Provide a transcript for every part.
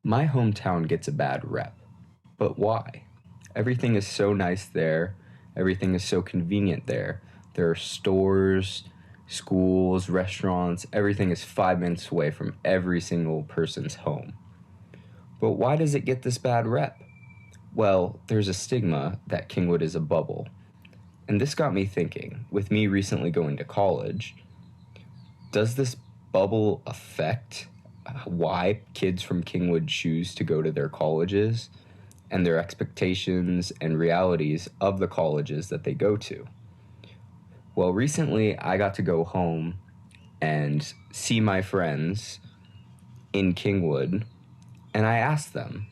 My hometown gets a bad rep, but why? Everything is so nice there. Everything is so convenient there. There are stores, schools, restaurants. Everything is 5 minutes away from every single person's home. But why does it get this bad rep? Well, there's a stigma that Kingwood is a bubble. And this got me thinking, with me recently going to college, does this bubble affect why kids from Kingwood choose to go to their colleges and their expectations and realities of the colleges that they go to? Well, recently I got to go home and see my friends in Kingwood, and I asked them,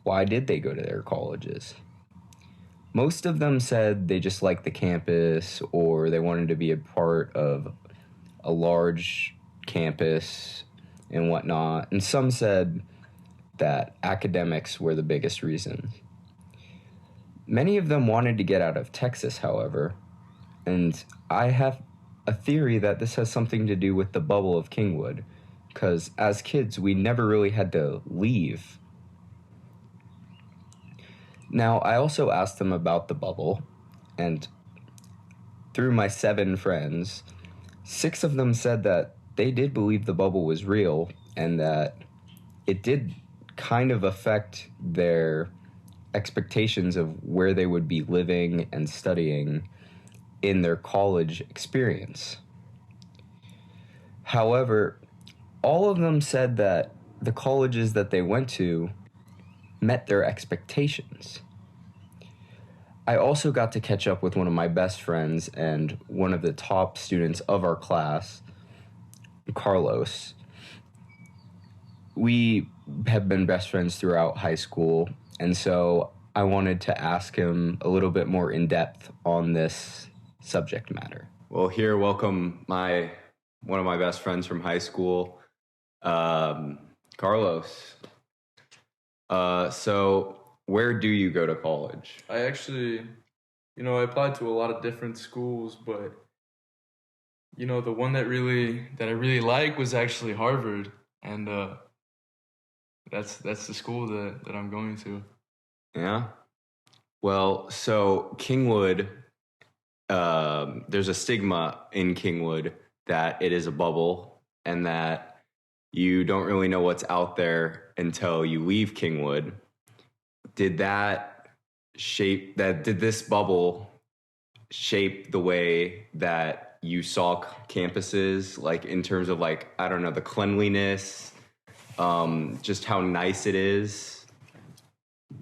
why did they go to their colleges? Most of them said they just liked the campus or they wanted to be a part of a large campus and whatnot. And some said that academics were the biggest reason. Many of them wanted to get out of Texas, however, and I have a theory that this has something to do with the bubble of Kingwood, because as kids, we never really had to leave. Now, I also asked them about the bubble, and through my 7 friends, 6 of them said that they did believe the bubble was real and that it did kind of affect their expectations of where they would be living and studying in their college experience. However, all of them said that the colleges that they went to met their expectations. I also got to catch up with one of my best friends and one of the top students of our class, Carlos. We have been best friends throughout high school, and so I wanted to ask him a little bit more in depth on this subject matter. Well, here, welcome one of my best friends from high school, Carlos. So where do you go to college? I actually, I applied to a lot of different schools, but the one that I really like was actually Harvard, and that's the school that I'm going to. Yeah. Well, so Kingwood, there's a stigma in Kingwood that it is a bubble and that you don't really know what's out there until you leave Kingwood. Did this bubble shape the way that you saw campuses, like in terms of like, I don't know, the cleanliness, just how nice it is?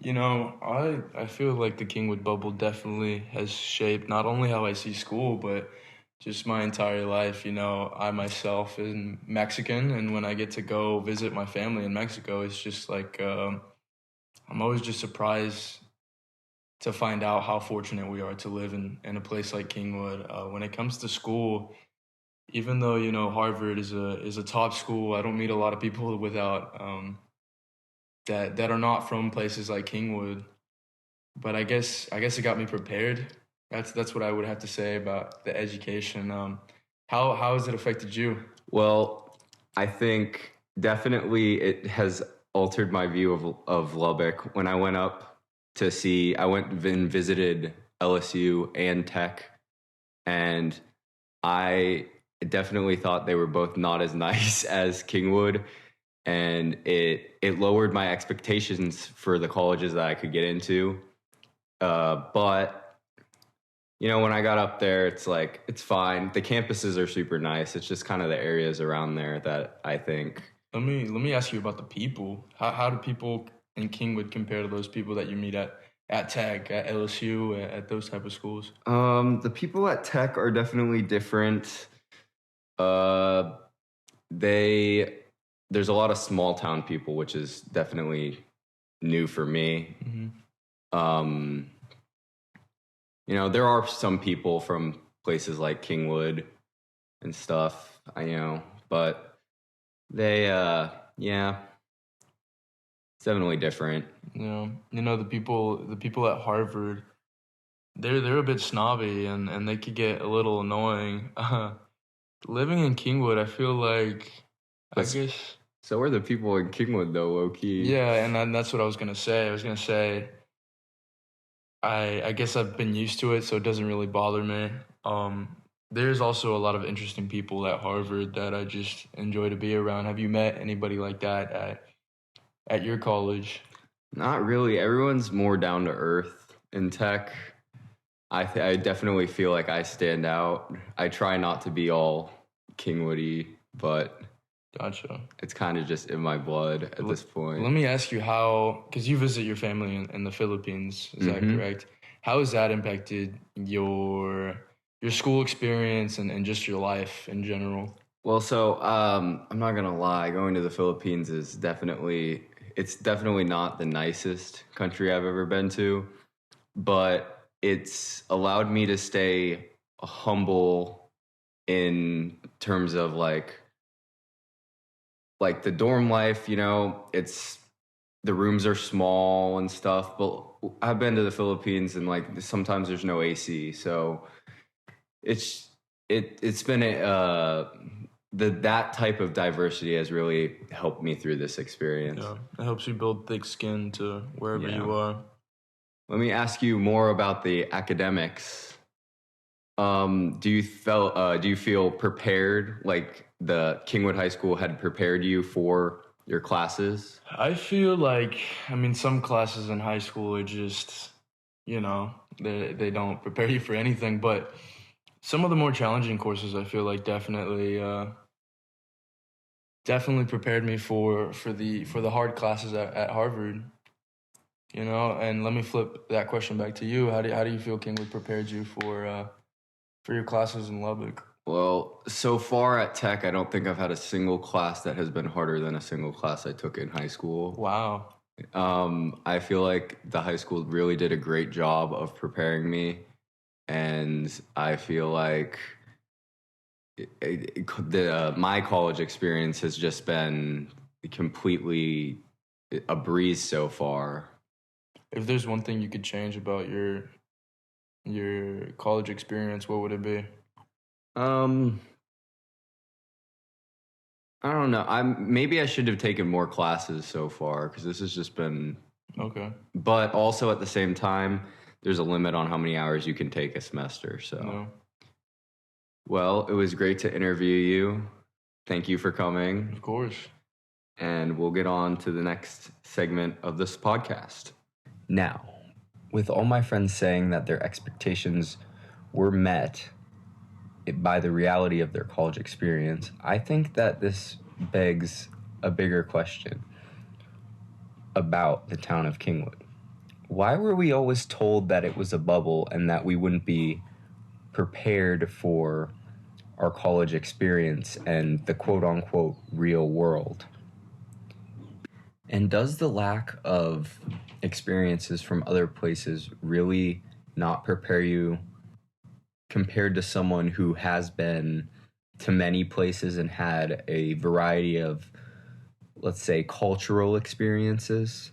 I feel like the Kingwood bubble definitely has shaped not only how I see school, but just my entire life. I myself am Mexican, and when I get to go visit my family in Mexico, it's just like I'm always just surprised to find out how fortunate we are to live in a place like Kingwood. When it comes to school, even though Harvard is a top school, I don't meet a lot of people without that are not from places like Kingwood. But I guess it got me prepared. That's what I would have to say about the education. How has it affected you? Well, I think definitely it has altered my view of Lubbock. When I went up I went and visited LSU and Tech, and I definitely thought they were both not as nice as Kingwood, and it lowered my expectations for the colleges that I could get into. But when I got up there, it's like it's fine. The campuses are super nice. It's just kind of the areas around there that I think. Let me ask you about the people. How do people in Kingwood compare to those people that you meet at Tech, at LSU, at those type of schools? The people at Tech are definitely different. Uh, they there's a lot of small town people, which is definitely new for me. Mm-hmm. There are some people from places like Kingwood and stuff, but they, yeah, it's definitely different. The people at Harvard, they're a bit snobby and they could get a little annoying. Living in Kingwood, I feel like, I But guess. So are the people in Kingwood, though, low key. Yeah, and that's what I was gonna say. I was gonna say I guess I've been used to it, so it doesn't really bother me. There's also a lot of interesting people at Harvard that I just enjoy to be around. Have you met anybody like that at your college? Not really. Everyone's more down to earth in tech. I definitely feel like I stand out. I try not to be all Kingwoody, but Gotcha. it's kind of just in my blood at this point. Let me ask you how, because you visit your family in the Philippines, is that correct? How has that impacted your school experience and just your life in general? Well, so I'm not gonna lie. Going to the Philippines is definitely not the nicest country I've ever been to, but it's allowed me to stay humble in terms of like the dorm life. It's the rooms are small and stuff, but I've been to the Philippines and like sometimes there's no AC, so it's been that type of diversity has really helped me through this experience. Yeah, it helps you build thick skin to wherever you are. Let me ask you more about the academics. Do you feel prepared? Like the Kingwood High School had prepared you for your classes? I feel like, some classes in high school are just, they don't prepare you for anything. But some of the more challenging courses, I feel like definitely prepared me for the hard classes at Harvard. And let me flip that question back to you. How do you feel Kingwood prepared you for your classes in Lubbock? Well, so far at Tech, I don't think I've had a single class that has been harder than a single class I took in high school. Wow. I feel like the high school really did a great job of preparing me, and I feel like my college experience has just been completely a breeze so far. If there's one thing you could change about your college experience, what would it be? I don't know. Maybe I should have taken more classes so far because this has just been okay. But also at the same time, there's a limit on how many hours you can take a semester. So, No. Well, it was great to interview you. Thank you for coming. Of course. And we'll get on to the next segment of this podcast. Now, with all my friends saying that their expectations were met by the reality of their college experience, I think that this begs a bigger question about the town of Kingwood. Why were we always told that it was a bubble and that we wouldn't be prepared for our college experience and the quote-unquote real world? And does the lack of experiences from other places really not prepare you compared to someone who has been to many places and had a variety of, let's say, cultural experiences?